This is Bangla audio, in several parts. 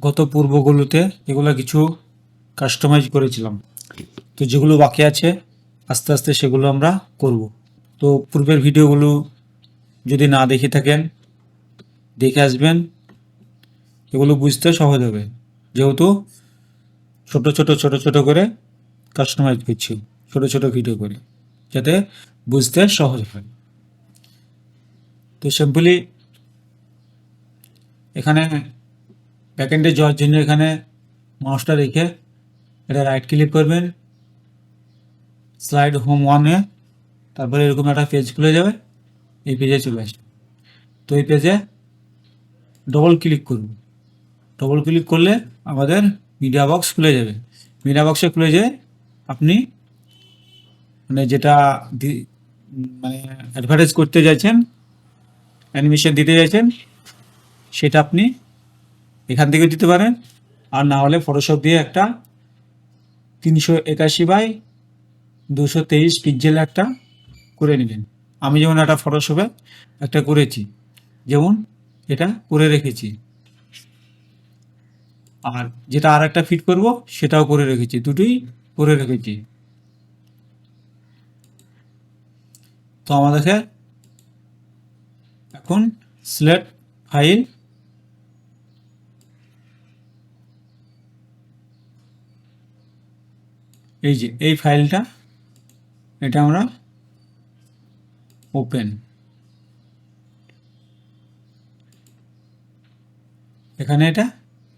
গত পূর্বগুলোতে এগুলো কিছু কাস্টমাইজ করেছিলাম, তো যেগুলো বাকি আছে আস্তে আস্তে সেগুলো আমরা করব। তো পূর্বের ভিডিওগুলো যদি না দেখে থাকেন দেখে আসবেন, এগুলো বুঝতে সহজ হবে, যেহেতু ছোট ছোট ছোট ছোট করে কাস্টমাইজ করছি, ছোট ছোট ভিডিও করে, যাতে বুঝতে সহজ হয়। তো সিম্পলি এখানে ব্যাকএন্ডে যাওয়ার জন্য এখানে মাউসটা রেখে এটা রাইট ক্লিক করবেন, স্লাইড হোম ওয়ানে, তারপরে এরকম একটা পেজ খুলে যাবে, এই পেজে চলে আসবে। তো এই পেজে ডবল ক্লিক করব, ডবল ক্লিক করলে আমাদের মিডিয়া বক্স খুলে যাবে। মিডিয়া বক্সে খুলে যেয়ে আপনি মানে যেটা মানে অ্যাডভার্টাইজ করতে চাইছেন, অ্যানিমেশন দিতে চাইছেন, সেটা আপনি এখান থেকে দিতে পারেন, আর না হলে ফটোশপ দিয়ে একটা 381x223 পিক্সেল একটা করে নেবেন। আমি যেমন একটা ফটোশপে একটা করেছি, যেমন এটা করে রেখেছি, আর যেটা আর একটা ফিট করব সেটাও করে রেখেছি, দুটোই করে রেখেছি। তো আমাদেরকে এখন সিলেক্ট ফাইল, এই যে এই ফাইলটা, এটা আমরা ওপেন, এখানে এটা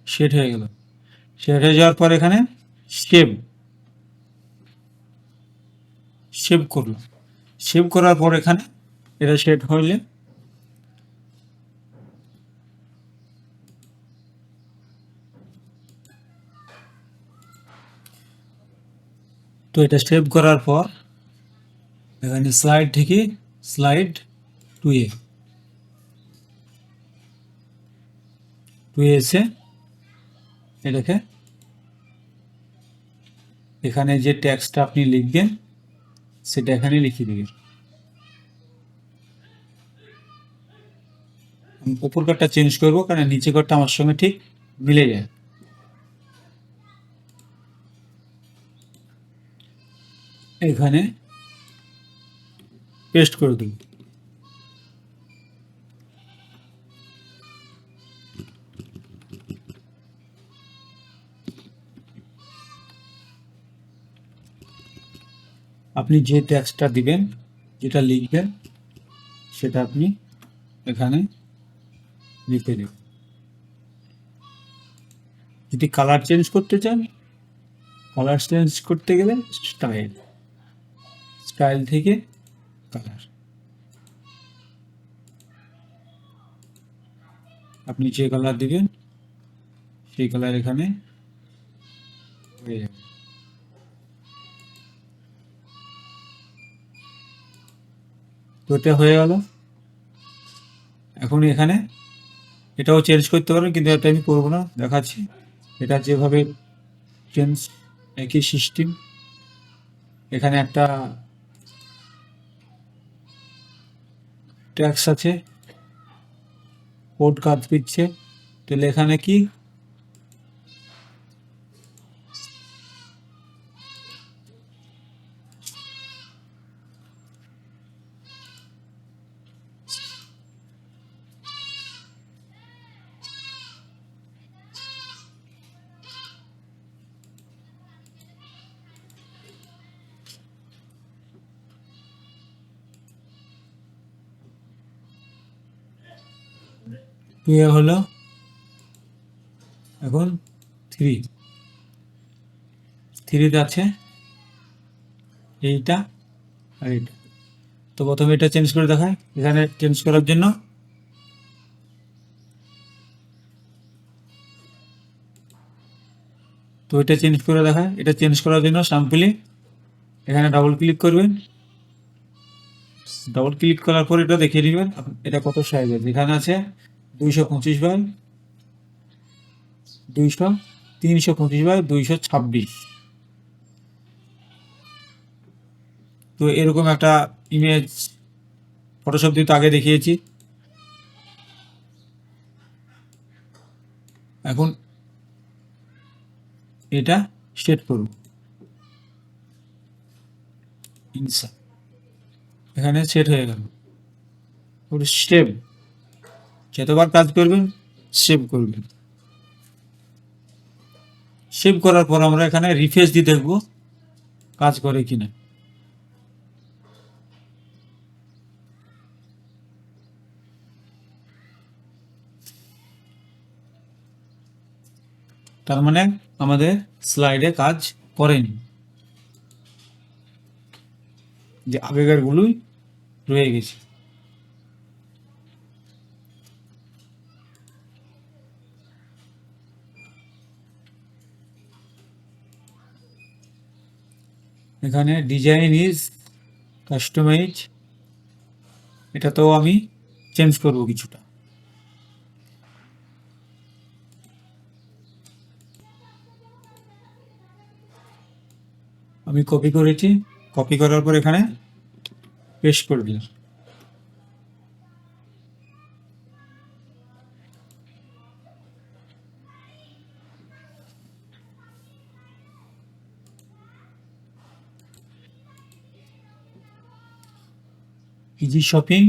সেট হয়ে গেল। সেট হয়ে যাওয়ার পর এখানে সেভ, সেভ করলাম। সেভ করার পর এখানে এটা সেট হইলে তো এটা সেভ করার পর এখানে স্লাইড থেকে স্লাইড 2 এসে এটাকে এখানে যে টেক্সটটা আপনি লিখবেন সেটা এখানে লিখে দিবেন। আমি উপর কারটা চেঞ্জ করবো, কারণ নিচে কারটা আমার সঙ্গে ঠিক মিলে যায়। এখানে পেস্ট করে দেব। আপনি যে টেক্সটটা দিবেন, যেটা লিখবেন, সেটা আপনি এখানে লিখে দেবেন। যদি কালার চেঞ্জ করতে চান, কালার চেঞ্জ করতে গেলে স্টাইল, স্টাইল থেকে কালার, আপনি যে কালার দিবেন সেই কালার এখানে হয়ে যাবে। তো এটা হয়ে গেল। এখন এখানে এটাও চেঞ্জ করতে পারেন, কিন্তু এটা আমি করবো না, দেখাচ্ছি। এটা যেভাবে চেঞ্জ, একই সিস্টেম। এখানে একটা ট্যাক্স আছে, কোড কাজ দিচ্ছে, তাহলে এখানে কি হলো, এখন 3 আছে এইটা আর এইটা। তো প্রথমে এটা চেঞ্জ করে দেখায়। এখানে চেঞ্জ করার জন্য তো এটা চেঞ্জ করে দেখায়। এটা চেঞ্জ করার জন্য সিম্পলি এখানে ডাবল ক্লিক করবেন। ডাবল ক্লিক করার পর এটা দেখিয়ে দিবেন এটা কত সাইজের। এখানে আছে 225x200, 325x226। তো এরকম একটা ইমেজ ফটোশপ দিয়ে তো আগে দেখিয়েছি। এখন এটা সেট করব ইনসার্ট, এখানে সেট হয়ে গেল। সেভ, যতবার কাজ করবেন সেভ করবেন। সেভ করার পর আমরা এখানে রিফ্রেশ দিয়ে দেখব কাজ করে কিনা। তার মানে আমাদের স্লাইডে কাজ করেনি, যে আগেকার গুলোই রয়ে গেছে। এখানে ডিজাইন ইজ কাস্টমাইজ, এটা তো আমি চেঞ্জ করব কিছুটা। আমি কপি করেছি, কপি করার পর এখানে পেস্ট করে দিলাম। ইজি শপিং,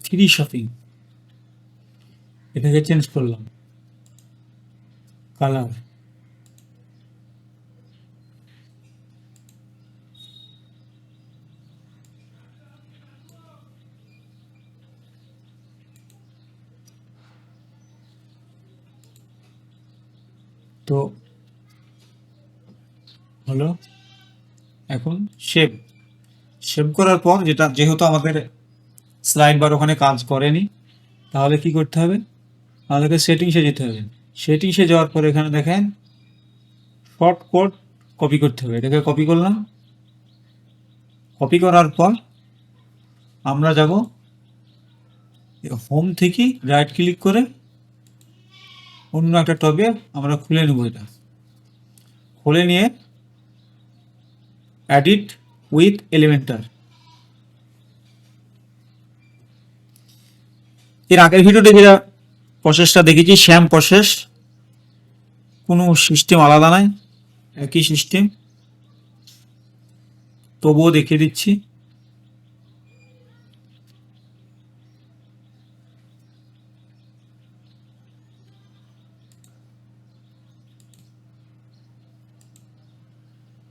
থ্রি শপিং, এটাকে চেঞ্জ করলাম কালার। তো হলো, এখন সেভ। সেভ করার পর যেহেতু আমাদের স্লাইড বার ওখানে কাজ করেনি, তাহলে কি করতে হবে, আমাদেরকে সেটিংসে যেতে হবে। সেটিংসে যাওয়ার পর এখানে দেখেন শর্ট কোড কপি করতে হবে, এটাকে কপি করলাম। কপি করার পর আমরা যাব হোম থেকে রাইট ক্লিক করে অন্য একটা টবে আমরা খুলে নেব। এটা খুলে নিয়ে এডিট উইথ এলিমেন্টার, এর আগের ভিডিওতে যেটা প্রসেসটা দেখেছি শ্যাম প্রসেস, কোনো সিস্টেম আলাদা নাই, একই সিস্টেম, তবুও দেখিয়ে দিচ্ছি।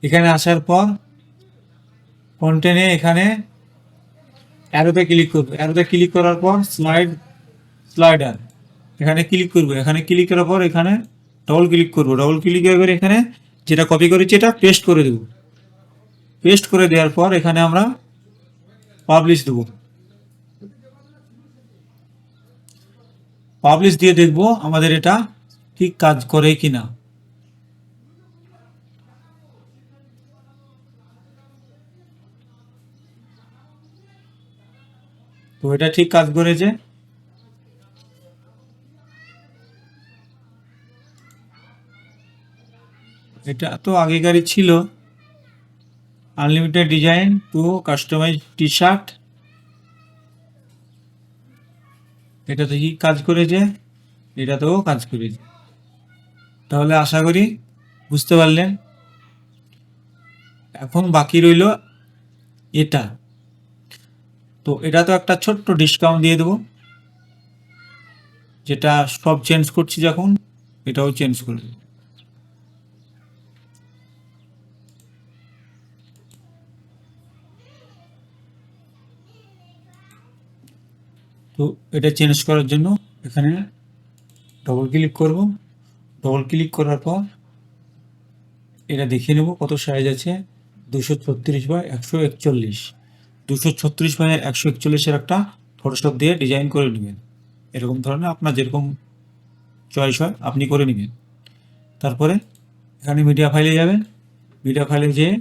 এখানে আসার পর কন্টেন্টে এখানে অ্যারোতে ক্লিক করবো, অ্যারোতে ক্লিক করার পর স্লাইডার এখানে ক্লিক করবো। এখানে ক্লিক করার পর এখানে ডবল ক্লিক করবো, ডবল ক্লিক করে এখানে যেটা কপি করেছি এটা পেস্ট করে দেব। পেস্ট করে দেওয়ার পর এখানে আমরা পাবলিশ দেব। পাবলিশ দিয়ে দেখব আমাদের এটা ঠিক কাজ করে কিনা। তো এটা ঠিক কাজ করেছে। এটা তো আগেকারই ছিল, unlimited design to customise T shirt, এটা তো কি কাজ করেছে, এটাতেও কাজ করেছে। তাহলে আশা করি বুঝতে পারলেন। এখন বাকি রইল এটা, তো এটা তো একটা ছোট্ট ডিসকাউন্ট দিয়ে দেবো, যেটা সব চেঞ্জ করছি যখন এটাও চেঞ্জ করে দেবো। তো এটা চেঞ্জ করার জন্য এখানে ডবল ক্লিক করব, ডবল ক্লিক করার পর এটা দেখিয়ে নেব কত সাইজ আছে, 236 বাই 141, 236 বাই 141-এর একটা ফটোশপ দিয়ে ডিজাইন করে নেবেন। এরকম ধরনের আপনার যেরকম চয়েস হয় আপনি করে নেবেন। তারপরে এখানে মিডিয়া ফাইলে যাবেন, মিডিয়া ফাইলে যেয়ে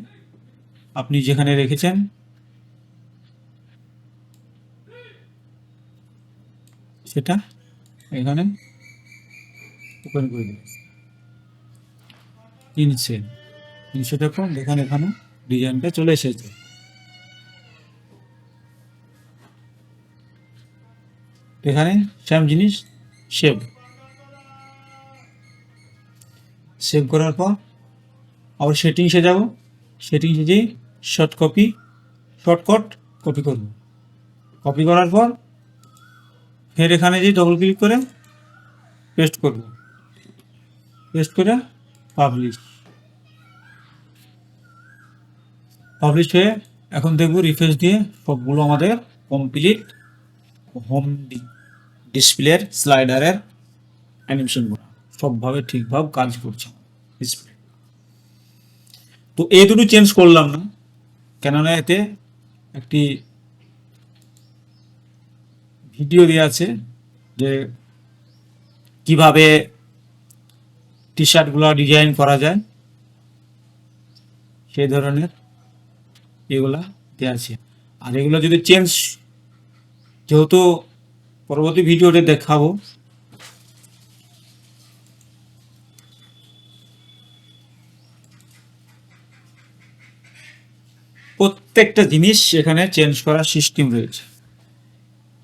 আপনি যেখানে রেখেছেন সেটা এখানে ওপেন করে দেবেন। ইনসেটের পর দেখেন এখানে ডিজাইনটা চলে এসেছে। এখানে সেম জিনিস সেভ সেভ করার পর আবার সেটিংসে যাব, সেটিংসে যেয়ে শর্টকাট কপি করব। কপি করার পর ফের এখানে যে ডবল ক্লিক করে পেস্ট করব, পেস্ট করে পাবলিশ হয়ে এখন দেখব রিফ্রেশ দিয়ে সবগুলো আমাদের কমপ্লিট। হোম ডিসপ্লের স্লাইডারের অ্যানিমেশনগুলো সবভাবে ঠিকভাবে কাজ করছে ডিসপ্লে। তো এই দুটো চেঞ্জ করলাম না, কেননা এতে একটি ভিডিও দেওয়া আছে যে কিভাবে টি শার্টগুলো ডিজাইন করা যায়, সেই ধরনের এগুলা দেওয়া আছে। আর এগুলো যদি চেঞ্জ, যেহেতু পরবর্তী ভিডিওতে দেখাবো, প্রত্যেকটা জিনিস এখানে চেঞ্জ করার সিস্টেম রয়েছে।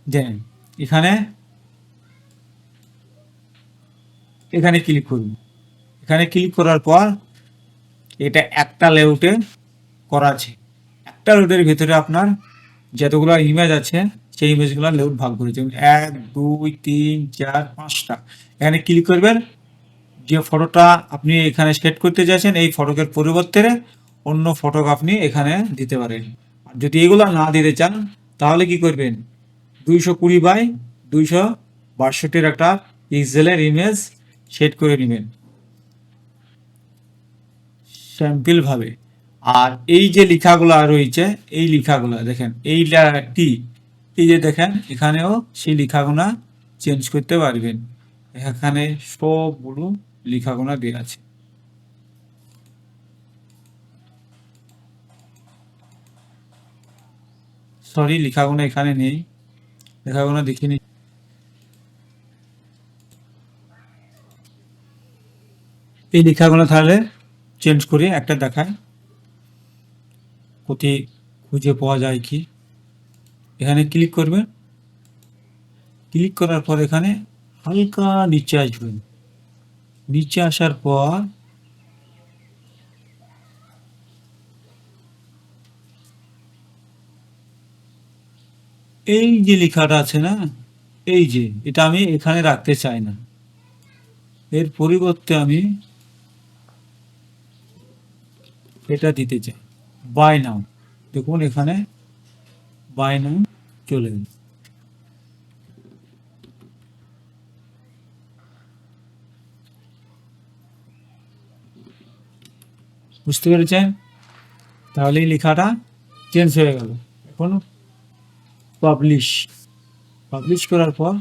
দেন এখানে ক্লিক করুন। এখানে ক্লিক করার পর এটা একটা লেআউটে করা আছে। একটা লেআউটের ভিতরে আপনার যতগুলো ইমেজ আছে সেই ইমেজগুলো লেআউট ভাগ করেছে 1 2 3 4 5টা। এখানে ক্লিক করবেন, যে ফটোটা আপনি এখানে সেট করতে চাইছেন এই ফটোকের পরিবর্তে অন্য ফটো আপনি এখানে দিতে পারেন। আর যদি এগুলো না দিতে চান তাহলে কি করবেন, 220 বাই 262 একটা পিক্সেলের ইমেজ সেট করে নেবেন স্যাম্পল ভাবে। আর এই যে লেখাগুলো রয়েছে, এই লেখাগুলো দেখেন, এই যে দেখেন এখানেও সেই লেখাগুলো চেঞ্জ করতে পারবেন। এখানে সবগুলো লেখাগুলো দেওয়া আছে। সরি, লেখাগুলো এখানে নেই, লেখাগুলো দেখিনি। এই লেখাগুলো তাহলে চেঞ্জ করে একটা দেখায়, কোথায় খুঁজে পাওয়া যায় কি। এখানে ক্লিক করবেন, ক্লিক করার পর এখানে হালকা নিচে আসবেন। নিচে আসার পর এই যে লেখাটা আছে না, এই যে এটা আমি এখানে রাখতে চাই না, এর পরিবর্তে আমি এটা দিতে চাই, বাই নাও। দেখুন এখানে বাই নাও চলে গেল। বুঝতে পেরেছেন? তাহলে এই লেখাটা চেঞ্জ হয়ে গেল। এখন পাবলিশ করার পর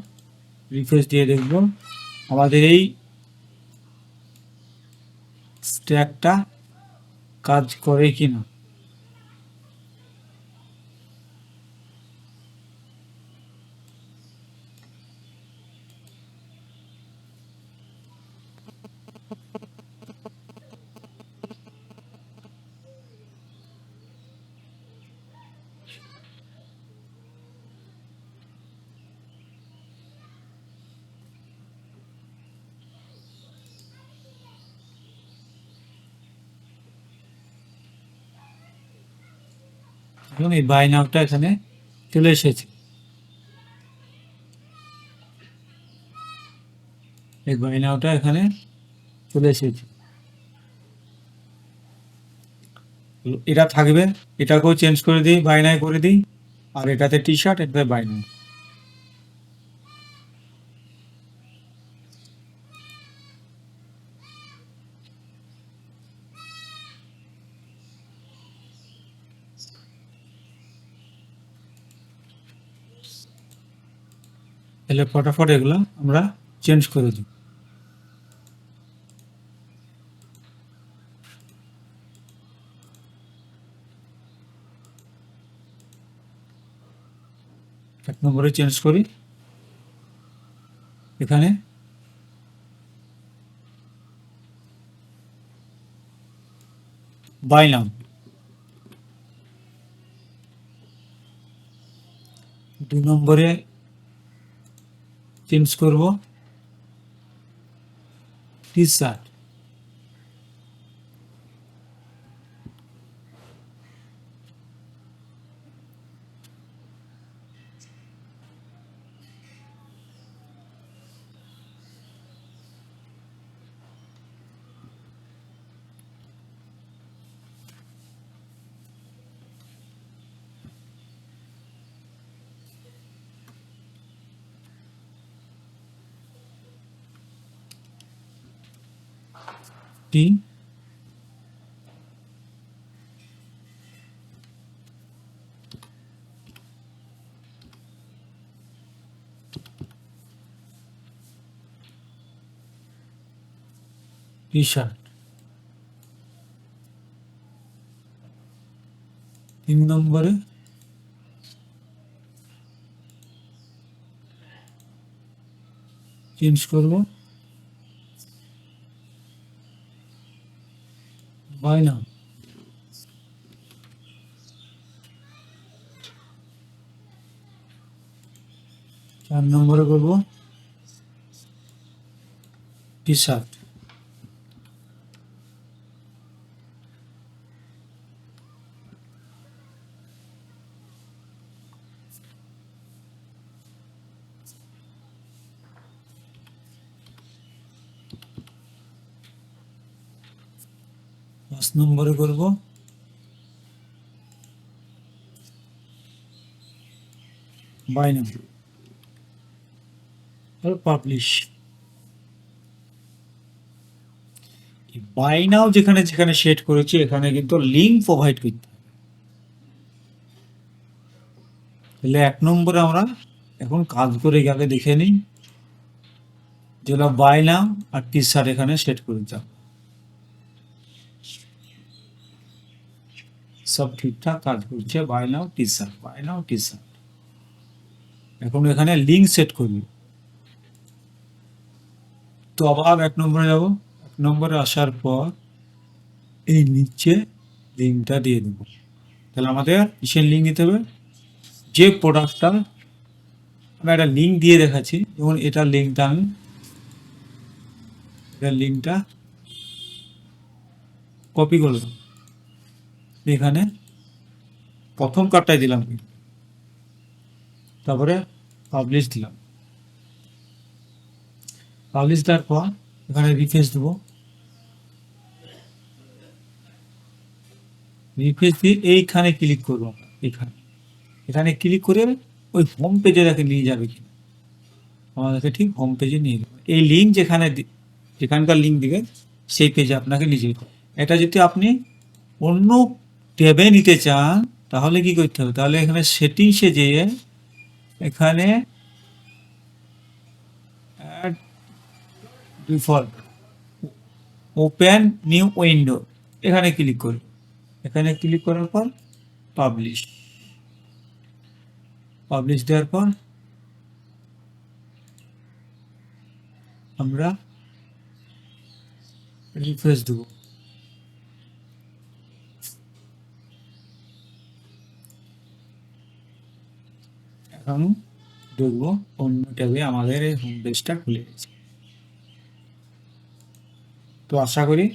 রিফ্রেশ দিয়ে দেখব আমাদের এই স্ট্যাকটা কাজ করে কিনা। এবং এই বাই নাওটা এখানে চলে এসেছে। এই বাই নাওটা এখানে চলে এসেছে। এটা থাকবে, এটাকেও চেঞ্জ করে দিই, বাই নাও করে দিই। আর এটাতে টি শার্ট, এটাতে বাই নাও। তাহলে ফটাফট এগুলো আমরা চেঞ্জ করে দিই। এক নম্বরে চেঞ্জ করি, এখানে বাই নাও। 2 নম্বরে চেঞ্জ করব টি শার্ট। টি টি শার্ট। 3 নম্বরে চেঞ্জ করব বায়না। 4 নম্বরে করব টি শার্ট। 5 নম্বরে করব বায়না আর পাবলিশ। বাই নাও যেখানে যেখানে সেট করেছি এখানে কিন্তু লিঙ্ক প্রোভাইড করতে হবে। তাহলে 1 নম্বরে আমরা এখন কাজ করে গেলে দেখে নিই, যেটা বাই নাও আর টি শার্ট এখানে সেট করে দিতে হবে। সব ঠিকঠাক কাজ করছে, buy now T shirt, buy now T shirt. এখন এখানে লিঙ্ক সেট করবি। তো আবার 1 নম্বরে যাব। 1 নম্বরে আসার পর এই নিচে লিঙ্কটা দিয়ে দেবো। তাহলে আমাদের কিসের লিঙ্ক দিতে হবে? যে প্রোডাক্টটা আমি একটা লিঙ্ক দিয়ে দেখাচ্ছি, যেমন এটার লিঙ্কটা আমি কপি করলাম, এখানে প্রথম কার্ডটাই দিলাম, তারপরে পাবলিশ দিলাম। পাবলিশ দেওয়ার পর এখানে রিফ্রেশ দেবো। রিফ্রেশ দিয়ে এইখানে ক্লিক করবো। এখানে ক্লিক করে ওই হোম পেজে দেখে নিয়ে যাবে কি আমাদেরকে ঠিক হোম পেজে নিয়ে যাবে। এই লিঙ্ক যেখানকার লিঙ্ক দিবে সেই পেজে আপনাকে নিয়ে যাবে। এটা যদি আপনি অন্য ট্যাবে নিতে চান তাহলে কি করতে হবে? তাহলে এখানে সেটিংসে যেয়ে এখানে add default open new window এখানে ক্লিক করুন। এখানে ক্লিক করার পর পাবলিশ দেওয়ার পর আমরা রিফ্রেশ দেব। এখন দেখবো অন্য ট্যাবে আমাদের এই হোম পেজটা খুলে গেছে। তো আশা করি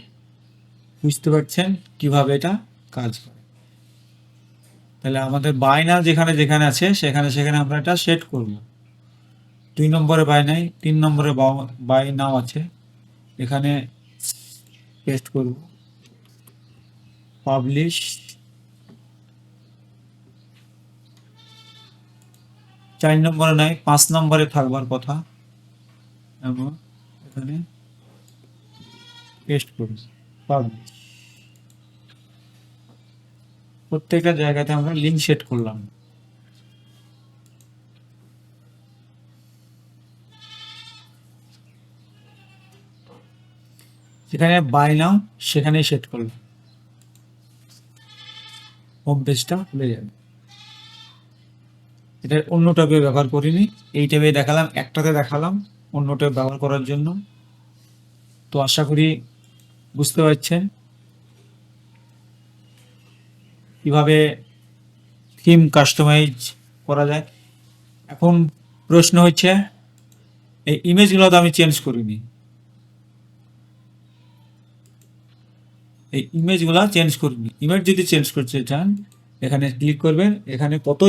বুঝতে পারছেন কিভাবে এটা কাজ করে। তাহলে আমাদের বাই নাও যেখানে যেখানে আছে সেখানে সেখানে আমরা এটা সেট করব। 2 নম্বরে বাই নাই, 3 নম্বরে বাই নাও আছে, এখানে পেস্ট করব, পাবলিশ। 4 নম্বরে নাই, 5 নম্বরে থাকবার কথা, এবং এখানে পেস্ট করব, পাবলিশ। প্রত্যেকটা জায়গাতে আমরা লিঙ্ক সেট করলাম। যেখানে বাই নাও সেখানেই সেট করলাম, হোম পেজটা খুলে যাবে। এটা অন্য ট্যাবে ব্যবহার করিনি, এই ট্যাবে দেখালাম, একটাতে দেখালাম অন্য ট্যাব ব্যবহার করার জন্য। তো আশা করি বুঝতে পারছেন কিভাবে থিম কাস্টমাইজ করা যায়। এখন প্রশ্ন হচ্ছে এই ইমেজগুলো তো আমি চেঞ্জ করিনি, এই ইমেজগুলো চেঞ্জ করিনি। ইমেজ যদি চেঞ্জ করতে চান এখানে ক্লিক করবেন, এখানে কত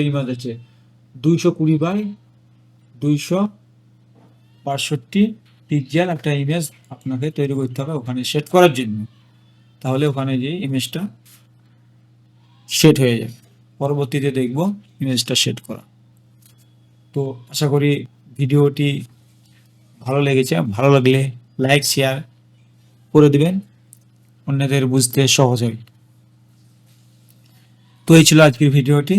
ইমেজ আছে, 220 বাই 265 পিক্সেল একটা ইমেজ আপনাকে তৈরি করতে হবে ওখানে সেট করার জন্য। তাহলে ওখানে যে ইমেজটা সেট হয়ে যাবে। পরবর্তীতে দেখব ইমেজটা সেট করা। তো আশা করি ভিডিওটি ভালো লেগেছে। ভালো লাগলে লাইক শেয়ার করে দিবেন, অন্যদের বুঝতে সহজ হয়। তো এই ছিল আজকের ভিডিওটি।